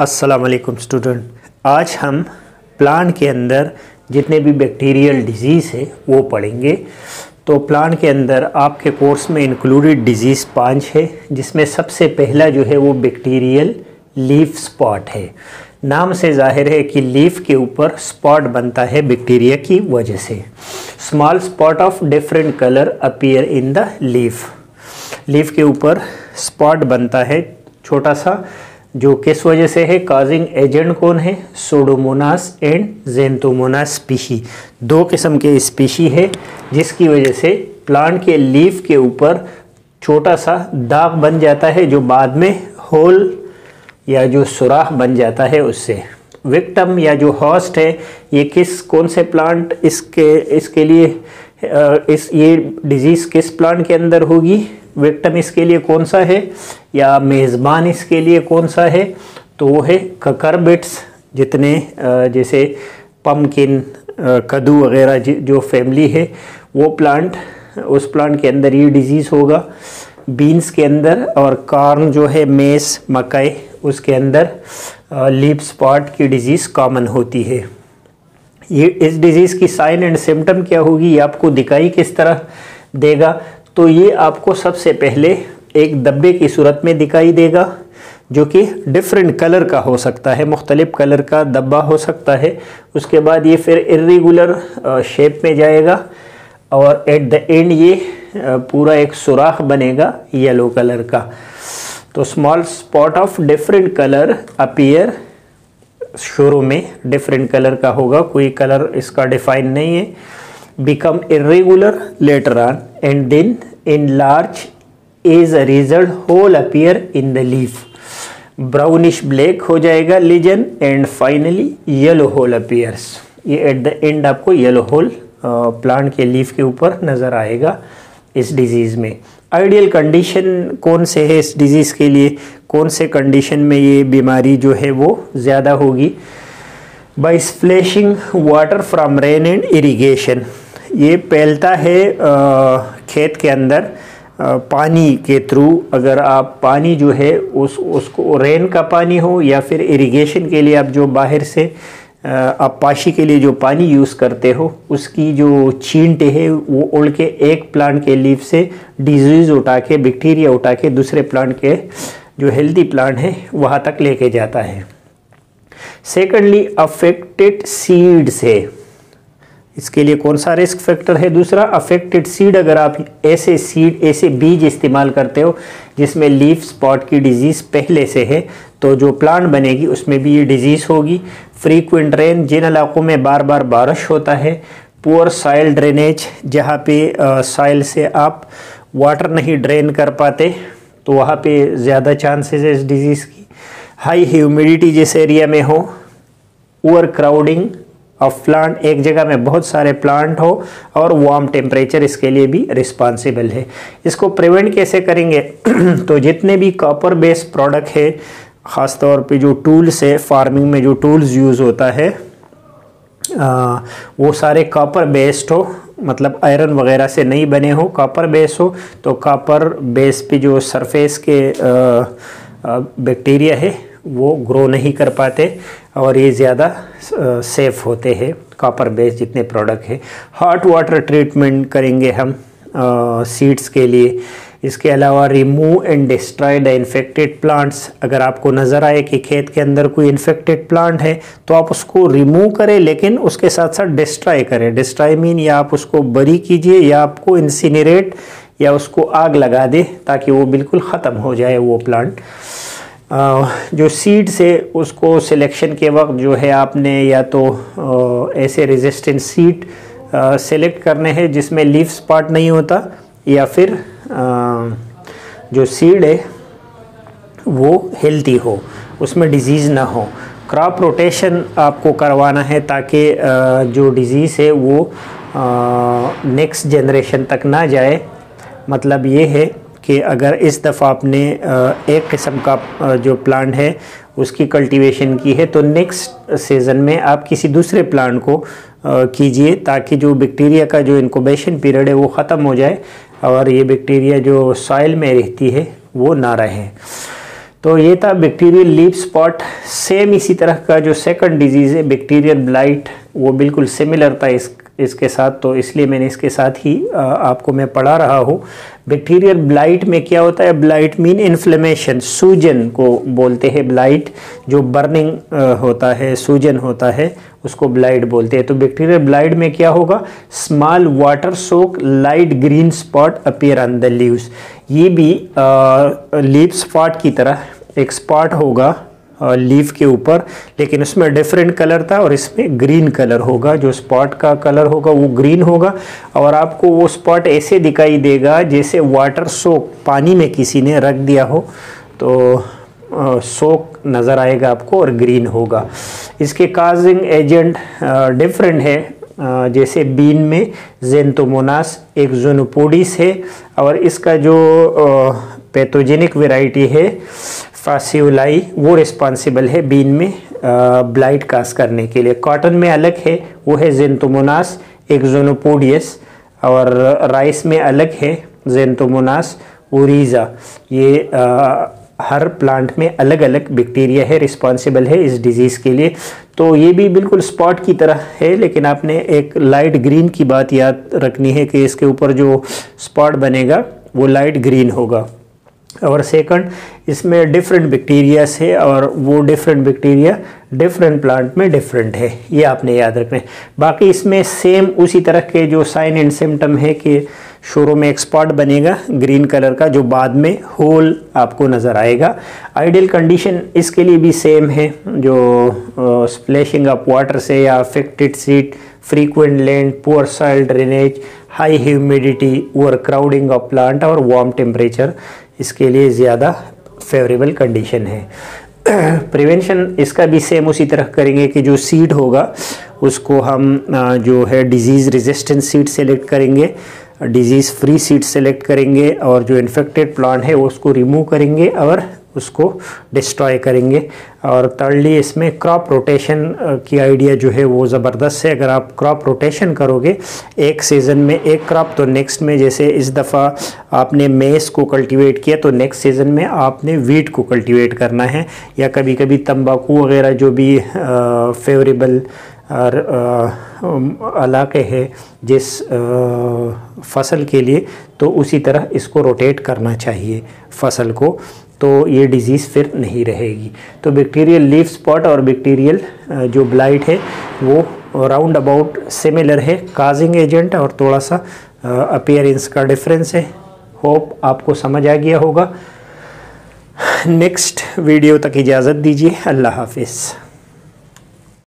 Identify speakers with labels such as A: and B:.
A: अस्सलाम वालेकुम स्टूडेंट। आज हम प्लांट के अंदर जितने भी बैक्टीरियल डिजीज़ है वो पढ़ेंगे। तो प्लांट के अंदर आपके कोर्स में इंक्लूडेड डिजीज़ 5 है, जिसमें सबसे पहला जो है वो बैक्टीरियल लीफ स्पॉट है। नाम से जाहिर है कि लीफ के ऊपर स्पॉट बनता है बैक्टीरिया की वजह से। Small spot of different colour appear in the leaf. Leaf के ऊपर स्पॉट बनता है छोटा सा, जो किस वजह से है? काजिंग एजेंट कौन है? Pseudomonas and Xanthomonas species. दो किस्म के स्पीशी है जिसकी वजह से प्लांट के लीफ के ऊपर छोटा सा दाग बन जाता है, जो बाद में होल या जो सुराख बन जाता है उससे। विक्टिम या जो होस्ट है ये कौन से प्लांट इसके लिए ये डिजीज़ किस प्लांट के अंदर होगी? विक्टिम इसके लिए कौन सा है या मेज़बान इसके लिए कौन सा है? तो वो है ककरबिट्स। जितने जैसे पम्पकिन, कद्दू वगैरह जो फैमिली है वो प्लांट, उस प्लांट के अंदर ये डिजीज़ होगा। बीन्स के अंदर और कॉर्न जो है मेस, मकई, उसके अंदर लीफ स्पॉट की डिजीज़ कॉमन होती है। ये इस डिज़ीज़ की साइन एंड सिम्टम क्या होगी, ये आपको दिखाई किस तरह देगा? तो ये आपको सबसे पहले एक डब्बे की सूरत में दिखाई देगा, जो कि डिफरेंट कलर का हो सकता है, मुख्तलिफ कलर का डब्बा हो सकता है। उसके बाद ये फिर इर्रेगुलर शेप में जाएगा और एट द एंड ये पूरा एक सुराख बनेगा येलो कलर का। तो small spot of different colour appear, शुरू में डिफरेंट कलर का होगा, कोई कलर इसका डिफाइन नहीं है। Become irregular later on and then enlarge as a result hole appear in the leaf. Brownish black हो जाएगा lesion and finally yellow hole appears. ये एट द एंड आपको येलो होल प्लांट के leaf के ऊपर नज़र आएगा इस डिज़ीज़ में। आइडियल कंडीशन कौन से है इस डिज़ीज़ के लिए? कौन से कंडीशन में ये बीमारी जो है वो ज़्यादा होगी? By splashing water from rain and irrigation. ये फैलता है खेत के अंदर पानी के थ्रू। अगर आप पानी जो है उसको रेन का पानी हो या फिर इरिगेशन के लिए आप जो बाहर से आप पाशी के लिए जो पानी यूज़ करते हो, उसकी जो छींटे है वो उड़ के एक प्लांट के लीफ से डिजीज़ उठा के, बैक्टीरिया उठा के दूसरे प्लांट के जो हेल्दी प्लांट है वहाँ तक लेके जाता है। सेकेंडली, अफेक्टेड सीड्स है। इसके लिए कौन सा रिस्क फैक्टर है? दूसरा, अफेक्टेड सीड। अगर आप ऐसे बीज इस्तेमाल करते हो जिसमें लीफ स्पॉट की डिजीज़ पहले से है, तो जो प्लांट बनेगी उसमें भी ये डिजीज़ होगी। फ्रीक्वेंट रेन, जिन इलाकों में बार बार बारिश होता है। पुअर सॉइल ड्रेनेज, जहाँ पे सॉइल से आप वाटर नहीं ड्रेन कर पाते, तो वहाँ पे ज़्यादा चांसेस है इस डिज़ीज़ की। हाई ह्यूमिडिटी जिस एरिया में हो। ओवर क्राउडिंग ऑफ प्लांट, एक जगह में बहुत सारे प्लांट हो। और वार्म टेम्परेचर इसके लिए भी रिस्पॉन्सिबल है। इसको प्रिवेंट कैसे करेंगे? तो जितने भी कॉपर बेस्ड प्रोडक्ट है, ख़ास तौर पे जो टूल्स है, फार्मिंग में जो टूल्स यूज़ होता है वो सारे कॉपर बेस्ड हो, मतलब आयरन वगैरह से नहीं बने हो, कॉपर बेस हो। तो कॉपर बेस पे जो सरफेस के बैक्टीरिया है वो ग्रो नहीं कर पाते और ये ज़्यादा सेफ होते हैं कॉपर बेस जितने प्रोडक्ट है। हॉट वाटर ट्रीटमेंट करेंगे हम सीड्स के लिए। इसके अलावा remove and destroy the infected plants. अगर आपको नज़र आए कि खेत के अंदर कोई इन्फेक्टेड प्लांट है तो आप उसको रिमूव करें, लेकिन उसके साथ साथ डिस्ट्रॉय करें। डिस्ट्रॉय मीन या आप उसको बरी कीजिए या आपको इंसिनरेट या उसको आग लगा दे ताकि वो बिल्कुल ख़त्म हो जाए वो प्लांट। जो सीड से उसको सिलेक्शन के वक्त जो है आपने या तो ऐसे रेजिस्टेंट सीड सेलेक्ट करने हैं जिसमें लीफ स्पॉट नहीं होता, या फिर जो सीड है वो हेल्दी हो, उसमें डिजीज़ ना हो। क्रॉप रोटेशन आपको करवाना है ताकि जो डिज़ीज़ है वो नेक्स्ट जनरेशन तक ना जाए। मतलब ये है कि अगर इस दफ़ा आपने एक किस्म का जो प्लांट है उसकी कल्टीवेशन की है, तो नेक्स्ट सीज़न में आप किसी दूसरे प्लांट को कीजिए, ताकि जो बैक्टीरिया का जो इंक्यूबेशन पीरियड है वो ख़त्म हो जाए और ये बैक्टीरिया जो सॉइल में रहती है वो ना रहे। तो ये था बैक्टीरियल लीफ स्पॉट। सेम इसी तरह का जो सेकंड डिजीज़ है बैक्टीरियल ब्लाइट, वो बिल्कुल सिमिलर था इसके साथ, तो इसलिए मैंने इसके साथ ही आपको मैं पढ़ा रहा हूँ। बैक्टीरियल ब्लाइट में क्या होता है, ब्लाइट मीन इन्फ्लेमेशन, सूजन को बोलते हैं ब्लाइट, जो बर्निंग होता है, सूजन होता है, उसको ब्लाइट बोलते हैं। तो बैक्टीरियल ब्लाइट में क्या होगा, small water soak light green spot appear on the leaves. ये भी लीफ स्पॉट की तरह एक स्पॉट होगा लीफ के ऊपर, लेकिन उसमें डिफरेंट कलर था और इसमें ग्रीन कलर होगा। जो स्पॉट का कलर होगा वो ग्रीन होगा और आपको वो स्पॉट ऐसे दिखाई देगा जैसे वाटर सोक, पानी में किसी ने रख दिया हो तो सोक नज़र आएगा आपको और ग्रीन होगा। इसके काजिंग एजेंट डिफरेंट है, जैसे बीन में ज़ेंथोमोनास एक्सोनोपोडिस है और इसका जो पैथोजेनिक वैरायटी है फासियोलाई, वो रिस्पॉन्सिबल है बीन में ब्लाइट काज करने के लिए। कॉटन में अलग है, वो है ज़ेंथोमोनास एक्सोनोपोडियस, और राइस में अलग है ज़ेंथोमोनास ओरिज़ा। ये हर प्लांट में अलग अलग बैक्टीरिया है रिस्पॉन्सिबल है इस डिज़ीज़ के लिए। तो ये भी बिल्कुल स्पॉट की तरह है, लेकिन आपने एक लाइट ग्रीन की बात याद रखनी है कि इसके ऊपर जो स्पॉट बनेगा वो लाइट ग्रीन होगा। और सेकंड, इसमें डिफरेंट बैक्टीरिया है और वो डिफरेंट बैक्टीरिया डिफरेंट प्लांट में डिफरेंट है, ये आपने याद रखना है। बाकी इसमें सेम उसी तरह के जो साइन एंड सिम्टम है कि शुरू में एक स्पॉट बनेगा ग्रीन कलर का, जो बाद में होल आपको नज़र आएगा। आइडियल कंडीशन इसके लिए भी सेम है, जो स्प्लैशिंग ऑफ वाटर से या affected seed, frequent land, poor soil drainage, high humidity, over crowding of plant और वार्म टेम्परेचर, इसके लिए ज़्यादा फेवरेबल कंडीशन है। प्रिवेंशन इसका भी सेम उसी तरह करेंगे कि जो सीड होगा उसको हम जो है डिजीज़ रेजिस्टेंट सीड सेलेक्ट करेंगे, डिजीज़ फ्री सीड सेलेक्ट करेंगे, और जो इन्फेक्टेड प्लांट है उसको रिमूव करेंगे और उसको डिस्ट्रॉय करेंगे। और थर्डली इसमें क्रॉप रोटेशन की आइडिया जो है वो ज़बरदस्त है। अगर आप क्रॉप रोटेशन करोगे, एक सीज़न में एक क्रॉप तो नेक्स्ट में, जैसे इस दफ़ा आपने मेस को कल्टीवेट किया तो नेक्स्ट सीज़न में आपने वीट को कल्टीवेट करना है, या कभी कभी तंबाकू वगैरह जो भी फेवरेबल और इलाके है जिस फसल के लिए, तो उसी तरह इसको रोटेट करना चाहिए फसल को, तो ये डिज़ीज़ फिर नहीं रहेगी। तो बैक्टीरियल लीफ स्पॉट और बैक्टीरियल जो ब्लाइट है वो राउंड अबाउट सिमिलर है, काजिंग एजेंट और थोड़ा सा अपीयरेंस का डिफरेंस है। होप आपको समझ आ गया होगा। नेक्स्ट वीडियो तक इजाज़त दीजिए। अल्लाह हाफिज़।